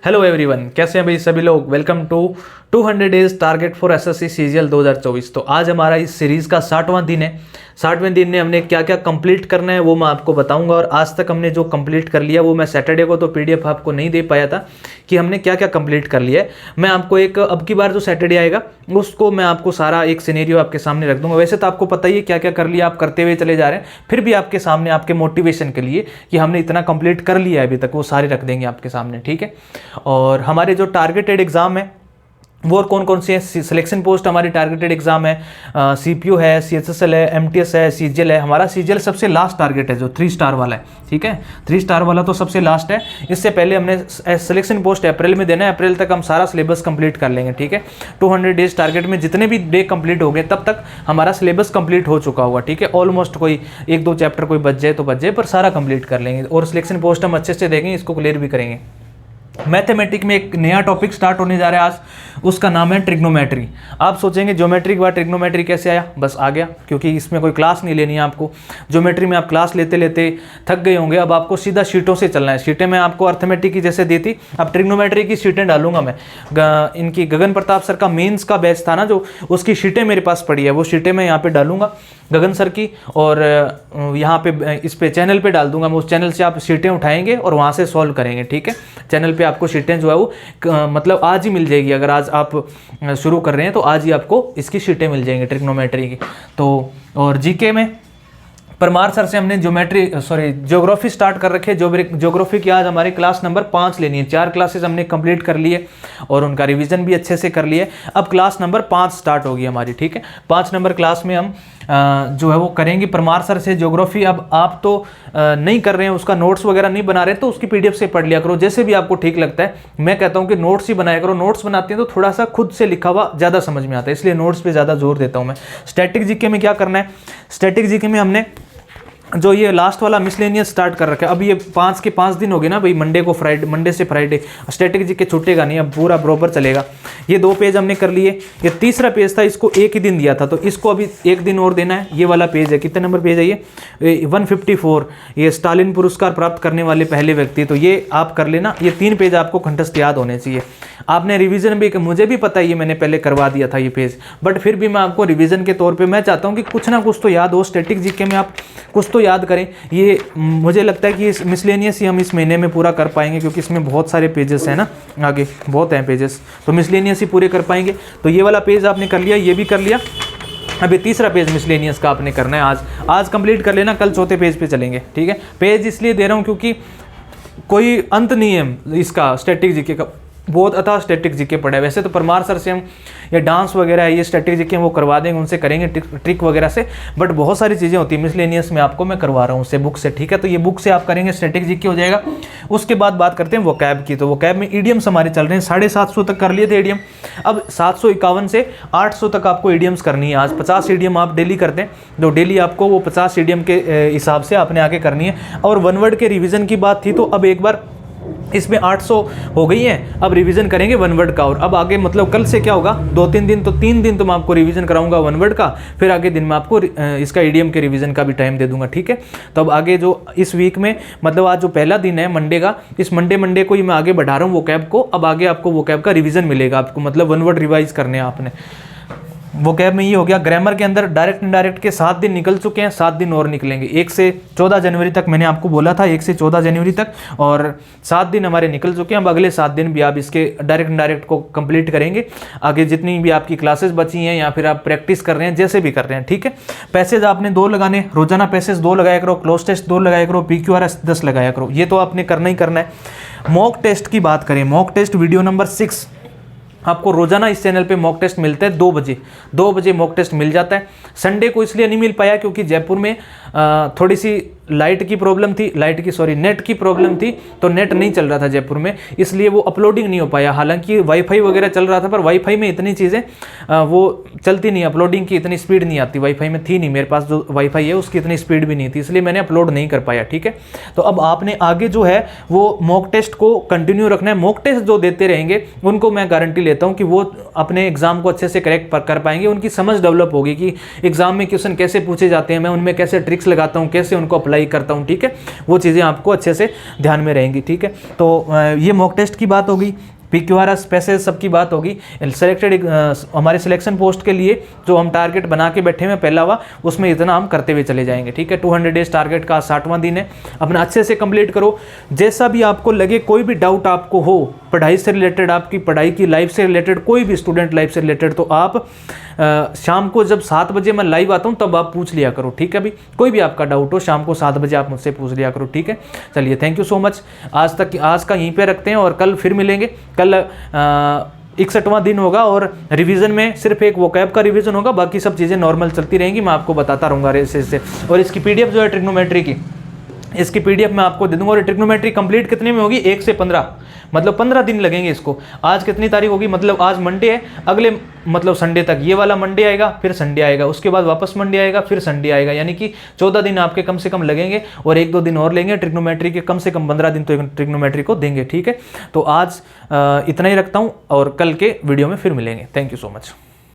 Hello everyone, कैसे हैं भाई सभी लोग। Welcome to 200 days target for SSC CGL 2024। तो आज हमारा इस सीरीज़ का 60वां दिन है। 60वें दिन में हमने क्या क्या कंप्लीट करना है वो मैं आपको बताऊंगा। और आज तक हमने जो कंप्लीट कर लिया वो मैं सैटरडे को तो पीडीएफ आपको नहीं दे पाया था कि हमने क्या क्या कंप्लीट कर लिया है। मैं आपको एक अब की बार जो सैटरडे आएगा उसको मैं आपको सारा एक सिनेरियो आपके सामने रख दूंगा। वैसे तो आपको पता ही है क्या क्या कर लिया, आप करते हुए चले जा रहे हैं, फिर भी आपके सामने आपके मोटिवेशन के लिए कि हमने इतना कंप्लीट कर लिया है अभी तक, वो सारे रख देंगे आपके सामने, ठीक है। और हमारे जो टारगेटेड एग्जाम है वो कौन कौन से हैं। सिलेक्शन पोस्ट हमारी टारगेटेड एग्जाम है, सीपीयू है, सीएचएसएल है, एमटीएस है, सीजीएल है। हमारा सीजीएल सबसे लास्ट टारगेट है जो 3 स्टार वाला है, ठीक है। 3 स्टार वाला तो सबसे लास्ट है। इससे पहले हमने सिलेक्शन पोस्ट अप्रैल में देना है, अप्रैल तक हम सारा सिलेबस कंप्लीट कर लेंगे, ठीक है। 200 डेज टारगेट में जितने भी डे कंप्लीट हो गए तब तक हमारा सिलेबस कंप्लीट हो चुका होगा, ठीक है। ऑलमोस्ट कोई 1-2 चैप्टर कोई बच जाए तो बच जाए, पर सारा कंप्लीट कर लेंगे। और सिलेक्शन पोस्ट हम अच्छे से देखेंगे, इसको क्लियर भी करेंगे। मैथमेटिक में एक नया टॉपिक स्टार्ट होने जा रहा है आज, उसका नाम है ट्रिग्नोमेट्री। आप सोचेंगे ज्योमेट्री के बाद ट्रिग्नोमेट्री कैसे आया, बस आ गया, क्योंकि इसमें कोई क्लास नहीं लेनी है आपको। ज्योमेट्री में आप क्लास लेते लेते थक गए होंगे, अब आपको सीधा शीटों से चलना है। शीटें मैं आपको अर्थमेटिक की जैसे दी थी, अब ट्रिग्नोमेट्री की शीटें डालूंगा मैं। इनकी गगन प्रताप सर का मेंस का बैच था ना जो, उसकी शीटें मेरे पास पड़ी है, वो शीटें मैं यहाँ पे डालूंगा गगन सर की, और यहाँ पे इस पे चैनल पे डाल दूंगा मैं। उस चैनल से आप शीटें उठाएंगे और वहाँ से सॉल्व करेंगे, ठीक है। चैनल पे आपको शीटें जो है वो मतलब आज ही मिल जाएगी। अगर आज आप शुरू कर रहे हैं तो आज ही आपको इसकी शीटें मिल जाएंगी ट्रिग्नोमेट्री की। तो और जीके में परमार सर से हमने ज्योग्राफी स्टार्ट कर रखे। ज्योग्राफी की आज हमारी क्लास नंबर 5 लेनी है। 4 क्लासेस हमने कंप्लीट कर लिए और उनका रिवीजन भी अच्छे से कर लिए। अब क्लास नंबर 5 स्टार्ट होगी हमारी, ठीक है। 5 नंबर क्लास में हम जो है वो करेंगे परमार सर से ज्योग्राफी। अब आप तो नहीं कर रहे हैं, उसका नोट्स वगैरह नहीं बना रहे, तो उसकी पीडीएफ से पढ़ लिया करो, जैसे भी आपको ठीक लगता है। मैं कहता हूँ कि नोट्स ही बनाया करो। नोट्स बनाते हैं तो थोड़ा सा खुद से लिखा हुआ ज़्यादा समझ में आता है, इसलिए नोट्स पे ज़्यादा जोर देता हूँ मैं। स्टैटिक जीके में क्या करना है, स्टैटिक जीके में हमने जो ये लास्ट वाला मिसलेनियस स्टार्ट कर रखा है। अब ये 5 के 5 दिन हो गए ना भाई, मंडे से फ्राइडे। स्टैटिक जीके छूटेगा नहीं, अब पूरा बरोबर चलेगा। ये 2 पेज हमने कर लिए। ये तीसरा पेज था, इसको एक ही दिन दिया था, तो इसको अभी 1 दिन और देना है। ये वाला पेज है, कितने नंबर पेज है ये 154। ये स्टालिन पुरस्कार प्राप्त करने वाले पहले व्यक्ति, तो ये आप कर लेना। ये 3 पेज आपको कंठस्थ याद होने चाहिए। आपने रिवीजन भी, मुझे भी पता है ये मैंने पहले करवा दिया था ये पेज, बट फिर भी मैं आपको रिवीजन के तौर पे मैं चाहता हूँ कि कुछ ना कुछ तो याद हो। स्टैटिक जीके में आप कुछ तो याद करें। ये मुझे लगता है कि इस मिसलेनियस ही हम इस महीने में पूरा कर पाएंगे, क्योंकि इसमें बहुत सारे पेजेस हैं ना, आगे बहुत हैं पेजेस, तो मिसलेनियस ही पूरे कर पाएंगे। तो ये वाला पेज आपने कर लिया, ये भी कर लिया। अभी तीसरा पेज मिसलेनियस का आपने करना है। आज कंप्लीट कर लेना, कल चौथे पेज पे चलेंगे, ठीक है। पेज इसलिए दे रहा हूँ क्योंकि कोई अंत नहीं है इसका, स्टैटिक जीके का बहुत अथाह स्टैटिक जीके पढ़ा है। वैसे तो परमार सर से हम ये डांस वगैरह है, ये स्टैटिक जीके वो करवा देंगे, उनसे करेंगे ट्रिक वगैरह से, बट बहुत सारी चीज़ें होती है मिसलेनियस में आपको मैं करवा रहा हूँ उससे, बुक से, ठीक है। तो ये बुक से आप करेंगे, स्टैटिक जीके हो जाएगा। उसके बाद बात करते हैं वोकैब की। तो वोकैब में ईडियम्स हमारे चल रहे हैं, 750 तक कर लिए थे ईडियम। अब 751 से 800 तक आपको ईडियम्स करनी है। आज 50 ईडियम आप डेली करते हैं, तो डेली आपको वो 50 ईडियम के हिसाब से आपने आगे करनी है। और 1 वर्ड के रिविजन की बात थी, तो अब एक बार इसमें 800 हो गई है, अब रिवीजन करेंगे 1 वर्ड का। और अब आगे मतलब कल से क्या होगा, 2-3 दिन, तो 3 दिन तो मैं आपको रिवीजन कराऊंगा 1 वर्ड का, फिर आगे दिन में आपको इसका ईडीएम के रिवीजन का भी टाइम दे दूंगा, ठीक है। तो अब आगे जो इस वीक में मतलब आज जो पहला दिन है मंडे का, इस मंडे को ही मैं आगे बढ़ा रहा हूँ वोकैब को। अब आगे आपको वोकैब का रिवीजन मिलेगा आपको, मतलब 1 वर्ड रिवाइज करने हैं आपने। वोकैब में ये हो गया। ग्रामर के अंदर डायरेक्ट इनडायरेक्ट के 7 दिन निकल चुके हैं, 7 दिन और निकलेंगे। 1 से 14 जनवरी तक मैंने आपको बोला था, 1 से 14 जनवरी तक, और 7 दिन हमारे निकल चुके हैं। अब अगले 7 दिन भी आप इसके डायरेक्ट इनडायरेक्ट को कंप्लीट करेंगे। आगे जितनी भी आपकी क्लासेस बची हैं या फिर आप प्रैक्टिस कर रहे हैं, जैसे भी कर रहे हैं, ठीक है। पैसेज आपने 2 लगाने, रोजाना पैसेज 2 लगाया करो, क्लोज टेस्ट 2 लगाया करो, PQRS 10 लगाया करो, ये तो आपने करना ही करना है। मॉक टेस्ट की बात करें, मॉक टेस्ट वीडियो नंबर 6 आपको रोजाना इस चैनल पे मॉक टेस्ट मिलता है 2 बजे मॉक टेस्ट मिल जाता है। संडे को इसलिए नहीं मिल पाया क्योंकि जयपुर में थोड़ी सी नेट की प्रॉब्लम थी, तो नेट नहीं चल रहा था जयपुर में, इसलिए वो अपलोडिंग नहीं हो पाया। हालांकि वाईफाई वगैरह चल रहा था, पर वाईफाई में इतनी चीज़ें वो चलती नहीं, अपलोडिंग की इतनी स्पीड नहीं आती। वाईफाई में थी नहीं, मेरे पास जो वाईफाई है उसकी इतनी स्पीड भी नहीं थी, इसलिए मैंने अपलोड नहीं कर पाया, ठीक है। तो अब आपने आगे जो है वो मॉक टेस्ट को कंटिन्यू रखना है। मॉक टेस्ट जो देते रहेंगे उनको मैं गारंटी लेता हूँ कि वो अपने एग्जाम को अच्छे से करेक्ट कर पाएंगे। उनकी समझ डेवलप होगी कि एग्जाम में क्वेश्चन कैसे पूछे जाते हैं, मैं उनमें कैसे ट्रिक्स लगाता हूँ, कैसे उनको अप्लाई पढ़ाई करता हूँ, ठीक है, वो चीज़ें आपको अच्छे से ध्यान में रहेंगी, ठीक है। तो ये मॉक टेस्ट की बात होगी, PQRS पैसेज सबकी बात होगी। सेलेक्टेड हमारे सिलेक्शन पोस्ट के लिए जो हम टारगेट बना के बैठे हुए पहला हुआ, उसमें इतना हम करते हुए चले जाएंगे, ठीक है। 200 डेज टारगेट का 60वां दिन है, अपना अच्छे से कंप्लीट करो। जैसा भी आपको लगे, कोई भी डाउट आपको हो पढ़ाई से रिलेटेड, आपकी पढ़ाई की लाइफ से रिलेटेड, कोई भी स्टूडेंट लाइफ से रिलेटेड, तो आप शाम को जब 7 बजे मैं लाइव आता हूँ तब आप पूछ लिया करो, ठीक है। अभी कोई भी आपका डाउट हो शाम को 7 बजे आप मुझसे पूछ लिया करो, ठीक है। चलिए, थैंक यू सो मच। आज का यहीं पे रखते हैं और कल फिर मिलेंगे। कल 61वां दिन होगा और रिवीजन में सिर्फ एक वोकैब का रिवीजन होगा, बाकी सब चीज़ें नॉर्मल चलती रहेंगी, मैं आपको बताता रहूँगा ऐसे। और इसकी PDF जो है ट्रिग्नोमेट्री की, इसकी PDF मैं आपको दे दूंगा। और ट्रिग्नोमेट्री कंप्लीट कितने में होगी? 1 से 15, मतलब 15 दिन लगेंगे इसको। आज कितनी तारीख होगी? मतलब आज मंडे है, अगले मतलब संडे तक ये वाला मंडे आएगा, फिर संडे आएगा, उसके बाद वापस मंडे आएगा, फिर संडे आएगा, यानी कि 14 दिन आपके कम से कम लगेंगे। और 1-2 दिन और लेंगे ट्रिग्नोमेट्री के, कम से कम 15 दिन तो ट्रिग्नोमेट्री को देंगे, ठीक है। तो आज इतना ही रखता हूँ और कल के वीडियो में फिर मिलेंगे। Thank you so much.